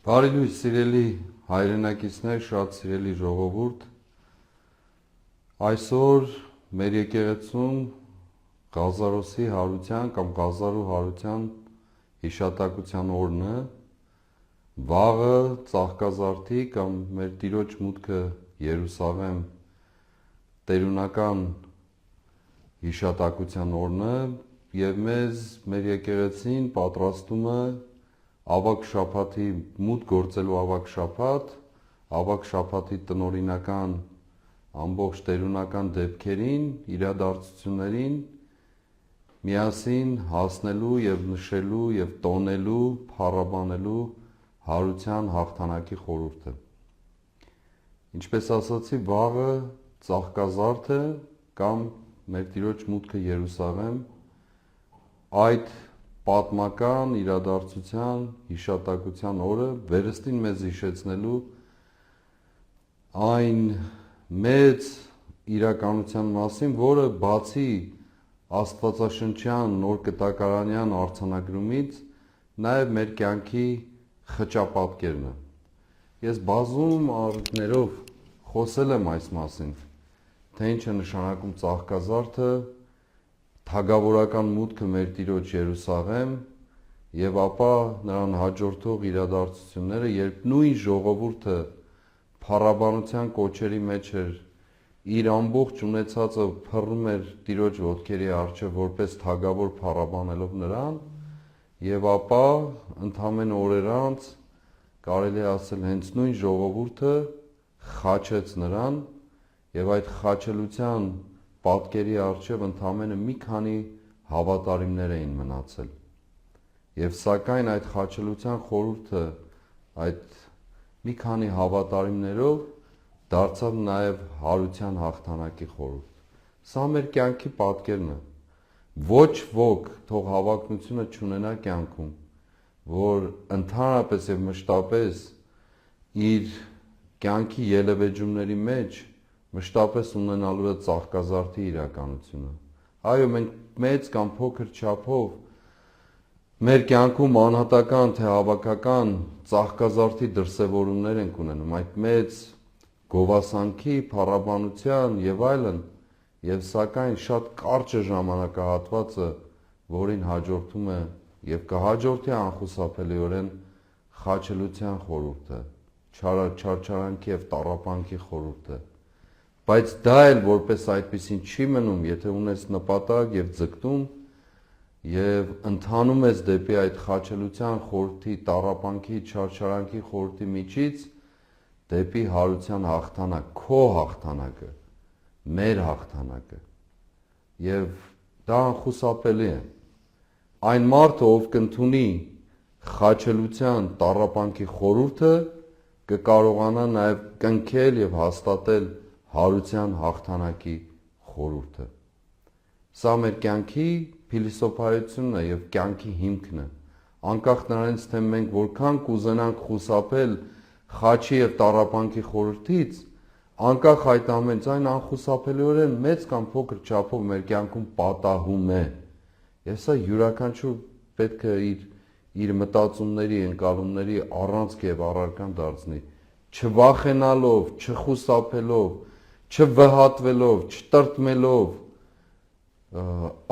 Բարի լույս, սիրելի հայրենակիցներ, շատ սիրելի ժողովուրդ, այսօր մեր եկեղեցում Ղազարոսի հարության կամ Ղազարու հարության հիշատակության օրն է, վաղը Ծաղկազարդի կամ մեր Տիրոջ մուտքը Երուսաղեմ տերունական հիշատակության օրն է և մեր եկեղեցին պատրաստում է ավագ շաբաթի մուտք գործելու ավագ շաբաթի տնօրինական ամբողջ տերունական դեպքերին, իրադարձություններին միասին հասնելու և նշելու և տոնելու, փառաբանելու հարության հաղթանակի խորհուրդը։ Ինչպես ասացի, վաղը Ծաղկազարդը կամ մեր Տիրոջ մուտքը Երուսաղեմ, այդ պատմական իրադարձության հիշատակության օրը վերստին մեզ հիշեցնելու այն մեծ իրականության մասին, որը բացի աստվածաշնչյան նոր կտակարանյան արձանագրումից նաև մեր կյանքի խճապատկերն է։ Ես բազում առիթներով խոսել եմ այս մասին, թե ինչ է նշանակում Ծաղկազարդը, թագավորական մուտքը մեր Տիրոջ Երուսաղեմ և ապա նրան հաջորդող իրադարձությունները, երբ նույն ժողովուրդը փառաբանության կոչերի մեջ էր, իր ամբողջ ունեցածը փռում էր Տիրոջ ոտքերի առջև որպես թագավոր փառաբանելով նրան, և ապա ընդամենը օրեր անց կարելի է ասել հենց նույն ժողովուրդը խաչեց նրան և այդ խաչելության պատկերի առջև ընդամենը մի քանի հավատարիմներ էին մնացել։ Եվ սակայն այդ խաչելության խորհուրդը այդ մի քանի հավատարիմներով դարձավ նաև հարության հաղթանակի խորհուրդ։ Սա մեր կյանքի պատկերն է։ Ոչ ոք թող հավակնությունը չունենա կյանքում, որ ընդհանրապես և մշտապես իր կյանքի ելևէջումների մեջ մշտապես ունենալու է Ծաղկազարդի իրականությունը։ Այո, մենք մեծ կամ փոքր չափով մեր կյանքում անհատական թե հավաքական Ծաղկազարդի դրսևորումներ ենք ունենում, այդ մեծ գովասանքի, փառաբանության և այլն, և սակայն շատ կարճ է ժամանակահատվածը, որին հաջորդում է և կհաջորդի անխուսափելիորեն խաչելության խորհուրդը, չարչարանքի և տառապանքի խորհուրդը, բայց դա էլ որպես այդպիսին չի մնում, եթե ունես նպատակ և ձգտում և ընթանում ես դեպի այդ խաչելության խորհրդի, տառապանքի, չարչարանքի խորհրդի միջից դեպի հարության հաղթանակ, քո հաղթանակը, մեր հաղթանակը, և դա անխուսափելի է։ Այն մարդը, ով կընդունի խաչելության, տառապանքի խորհուրդը, կկարողանա նաև կնքել և հաստատել հարության հաղթանակի խորհուրդը։ Սա մեր կյանքի փիլիսոփայությունն է և կյանքի հիմքն է, անկախ նրանից, թե մենք որքան կուզենանք խուսափել խաչի և տառապանքի խորհրդից, անկախ այդ ամենից, այն անխուսափելիորեն մեծ կամ փոքր չափով մեր կյանքում պատահում է, և սա յուրաքանչյուր պետք է իր մտածումների, ընկալումների առանցք և առարկան դարձնի, չվախենալով, չխուսափելով, չվհատվելով, չտրտմելով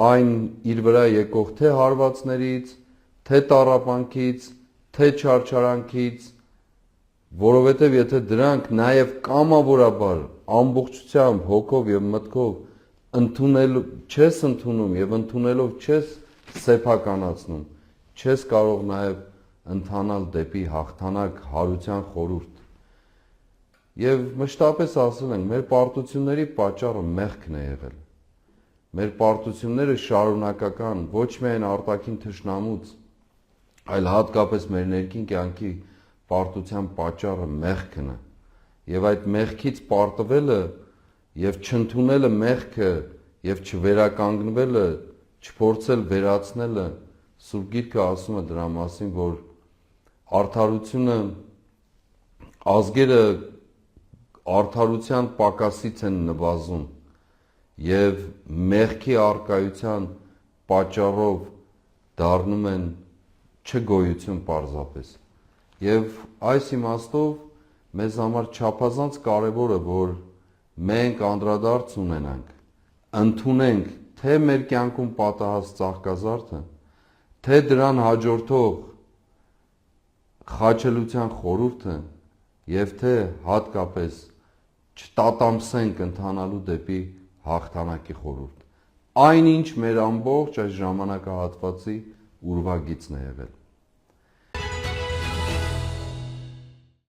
այն իր վրա եկող թե հարվածներից, թե տառապանքից, թե չարչարանքից, որովհետև եթե դրանք նաև կամավորաբար, ամբողջությամբ, հոգով և մտքով չես ընդունում և ընդունելով չես սեփականացնում, չես կարող նաև ընթանալ դեպի հաղթանակ, հարության խորհուրդ։ Եվ մշտապես ասել ենք, մեր պարտությունների պատճառը մեղքն է եղել։ Մեր պարտությունները շարունակական, ոչ միայն արտաքին թշնամուց, այլ հատկապես մեր ներքին կյանքի պարտության պատճառը մեղքն է։ Եվ այդ մեղքից պարտվելը և չընդունելը մեղքը և չվերականգնվելը, չփորձել վերացնելը, Սուրբ Գիրքը ասում է դրա մասին, որ արդարությունը, ազգերը արդարության պակասից են նվազում և մեղքի առկայության պատճառով դառնում են չգոյություն պարզապես։ Եվ այս իմաստով մեզ համար չափազանց կարևոր է, որ մենք անդրադարձ ունենանք, ընդունենք թե մեր կյանքում պատահած ծաղկազարդը, թե դրան հաջորդող խաչելության խորհուրդը եւ թե հատկապես չտատամսենք ընթանալու դեպի հաղթանակի խորհուրդ։ Այնինչ մեր ամբողջ այս ժամանակահատվածի ուրվագիծն է եղել։